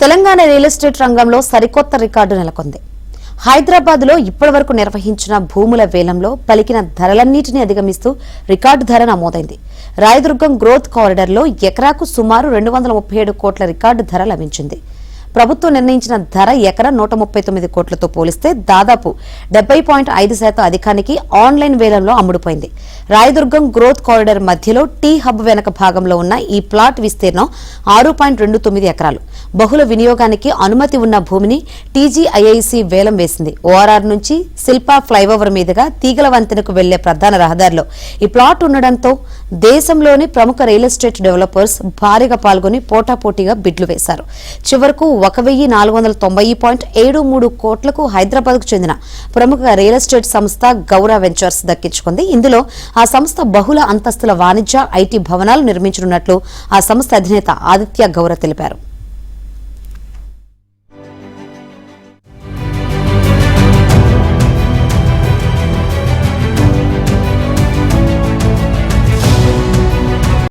Telangana real estate రంగంలో సరికొత్త record నెలకొంది. హైదరాబాద్లో ఇప్పటివరకు నిర్వహించిన భూముల వేలంలో పలికిన ధరలన్నింటినీ అధిగమిస్తూ రికార్డు ధర నమోదైంది. రాయదుర్గం గ్రోత్ కారిడార్లో ఎకరాకు సుమారు 237 కోట్ల రికార్డు ధర లభించింది. ప్రభుత్వం నిర్ణయించిన ధర ఎకరా 139 కోట్లతో పోలిస్తే దాదాపు 70.5% అధికానికి ఆన్లైన్ వేలంలో అమ్ముడుపోయింది. రాయదుర్గం గ్రోత్ కారిడార్ మధ్యలో టీ హబ్ వెనక భాగంలో ఉన్న ఈ ప్లాట్ విస్తీర్ణం 6.29 ఎకరాలు. బహుళ వినియోగానికి అనుమతి ఉన్న భూమిని టీజీఐఐసి వేలం వేసింది. ఓఆర్ఆర్ నుంచి శిల్పా ఫ్లైఓవర్ మీదుగా తీగల వంతెనకు వెళ్లే ప్రధాన రహదారిలో ఈ ప్లాట్ ఉండడంతో దేశంలోని ప్రముఖ రియల్ ఎస్టేట్ డెవలపర్స్ భారీగా పాల్గొని పోటాపోటీగా బిడ్లు వేశారు. చివరకు 1490.73 కోట్లకు హైదరాబాద్ కు చెందిన ప్రముఖ రియల్ ఎస్టేట్ సంస్థ గౌరా వెంచర్స్ దక్కించుకుంది. ఇందులో ఆ సంస్థ బహుళ అంతస్తుల వాణిజ్య ఐటీ భవనాలు నిర్మించనున్నట్లు ఆ సంస్థ అధినేత ఆదిత్య గౌర తెలిపారు.